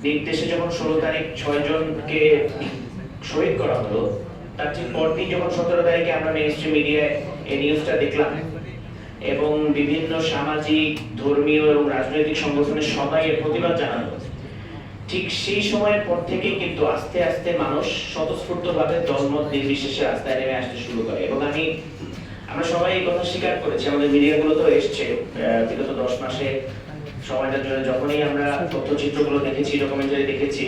নির্দেশে যখন 16 তারিখ 6 জনকে শহীদ করা হলো, তার ঠিক পরদিন যখন 17 তারিখে আমরা মেইনস্ট্রিম মিডিয়ায় এই নিউজটা দেখলাম এবং বিভিন্ন সামাজিক, ধর্মীয় এবং রাজনৈতিক সংগঠনের সবাই এর প্রতিবাদ জানানো, ঠিক সেই সময়ের পর থেকেই কিন্তু আস্তে আস্তে মানুষ স্বতঃস্ফূর্তভাবে দলমত নির্বিশেষে রাস্তায় নেমে আসতে শুরু করে। এবং আমরা সবাই এই কথা স্বীকার করেছি, আমাদের মিডিয়াগুলো তো এসছে বিগত 10 মাসে সময়টা জুড়ে, যখনই আমরা তথ্যচিত্রগুলো দেখেছি, ডকুমেন্টারি দেখেছি,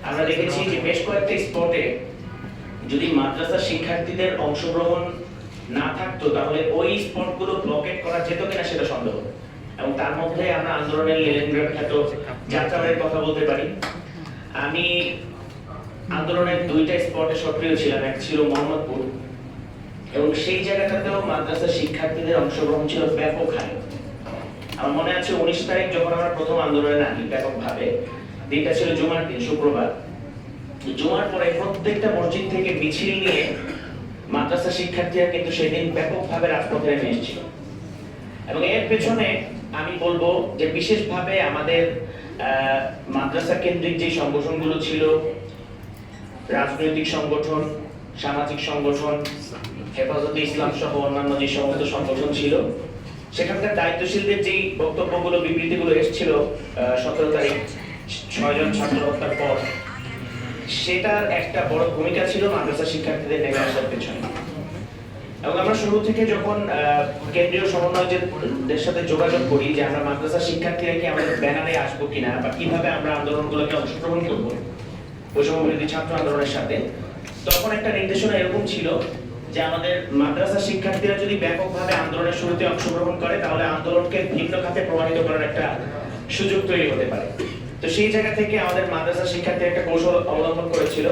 আমরা দেখেছি যে বেশ কয়েকটা স্পটে যদি মাদ্রাসা শিক্ষার্থীদের অংশগ্রহণ না থাকতো তাহলে ওই স্পটগুলো ব্লকেট করা যেত কিনা সেটা সন্দেহ। এবং তার মধ্যে আমরা আন্দোলনের লেনিনগ্রাড খ্যাত যাত্রাবাড়ির কথা বলতে পারি। আমি আন্দোলনের 2টা স্পটে সক্রিয় ছিলাম, এক ছিল মোহাম্মদপুর, এবং সেই জায়গাটাতেও মাদ্রাসা শিক্ষার্থীদের অংশগ্রহণ ছিল ব্যাপক হারে। আমার মনে আছে 19 তারিখ যখন আমরা প্রথম আন্দোলনে নামি ব্যাপকভাবে, দিনটা ছিল জুমার দিন, শুক্রবার। জুমার পরে প্রত্যেকটা মসজিদ থেকে মিছিল নিয়ে মাদ্রাসা শিক্ষার্থীরা কিন্তু সেদিন ব্যাপকভাবে রাজপথে নেমে এসেছিল। এবং এর পেছনে আমি বলবো যে বিশেষভাবে আমাদের মাদ্রাসা কেন্দ্রিক যে সংগঠনগুলো ছিল, রাজনৈতিক সংগঠন, সামাজিক সংগঠন, হেফাজতে ইসলাম সহ অন্যান্য যে সমস্ত সংগঠন ছিল, সেখানকার দায়িত্বশীলদের যেই বক্তব্যগুলো, বিবৃতিগুলো এসেছিল 17 তারিখ 6 জন ছাত্র হত্যার পর, সেটার একটা বড় ভূমিকা ছিল মাদ্রাসা শিক্ষার্থীদের নেমে আসার পেছনে। এবং আমরা শুরু থেকে যখন কেন্দ্রীয় সমন্বয়কদের সাথে যোগাযোগ করি যে আমরা মাদ্রাসা শিক্ষার্থীরা কি আমাদের ব্যানারে আসবো কিনা বা কিভাবে আমরা আন্দোলনগুলোকে অংশগ্রহণ করবো বৈষম্য বিরোধী ছাত্র আন্দোলনের সাথে, তখন একটা নির্দেশনা এরকম ছিল যে আমাদের মাদ্রাসা শিক্ষার্থীরা যদি ব্যাপকভাবে আন্দোলনের শুরুতে অংশগ্রহণ করে তাহলে আন্দোলনকে ভিন্ন খাতে প্রভাবিত করার একটা সুযোগ তৈরি হতে পারে। তো সেই জায়গা থেকে আমাদের মাদ্রাসা শিক্ষার্থীরা একটা কৌশল অবলম্বন করেছিল।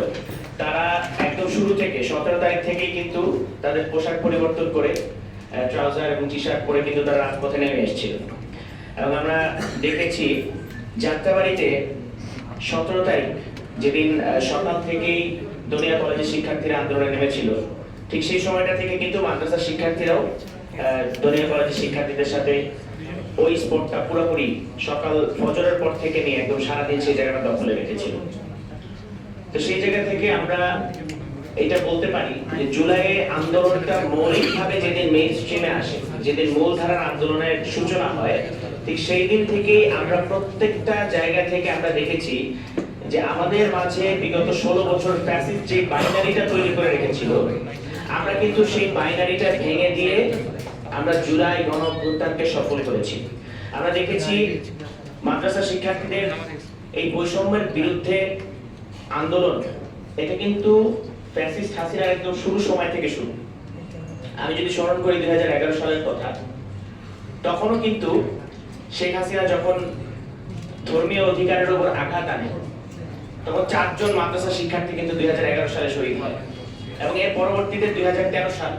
তারা একদম শুরু থেকে 17 তারিখ থেকেই কিন্তু তাদের পোশাক পরিবর্তন করে ট্রাউজার এবং টি শার্ট পরে কিন্তু তারা রাজপথে নেমে এসেছিল। এবং আমরা দেখেছি যাত্রাবাড়িতে 17 তারিখ যেদিন সকাল থেকেই দনিয়া কলেজের শিক্ষার্থীরা আন্দোলনে নেমেছিল, ঠিক সেই সময়টা থেকে কিন্তু মাদ্রাসা শিক্ষার্থীরাও দনিয়া কলেজের শিক্ষার্থীদের সাথে ওই স্পটটা পুরোপুরি সকাল ফজরের পর থেকে নিয়ে একদম সারাদিন সেই জায়গাটা দখলে রেখেছিল। তো সেই জায়গা থেকে আমরা এটা বলতে পারি যে জুলাইয়ে আন্দোলনটা মৌলিকভাবে যেদিন মেইন স্ট্রিমে আসে, যেদিন মূলধারার আন্দোলনের সূচনা হয়, ঠিক সেই দিন থেকেই আমরা প্রত্যেকটা জায়গা থেকে আমরা দেখেছি যে আমাদের মাঝে বিগত 16 বছর ফ্যাসিস্ট যে বাইনারিটা তৈরি করে রেখেছিল, আমরা কিন্তু সেই বাইনারিটা ভেঙে দিয়ে আমরা জুলাই গণঅভ্যুত্থানকে সফল করেছি। আমরা দেখেছি মাদ্রাসা শিক্ষার্থীদের এই বৈষম্যের বিরুদ্ধে আন্দোলন, এটা কিন্তু ফ্যাসিস্ট হাসিনার একদম শুরু সময় থেকে শুরু। আমি যদি স্মরণ করি 2011 সালের কথা, তখনও কিন্তু শেখ হাসিনা যখন ধর্মীয় অধিকারের উপর আঘাত আনে, তখন 4 জন মাদ্রাসা শিক্ষার্থী কিন্তু 2011 সালে শহীদ হয়। এবং এর পরবর্তীতে 2013 সাল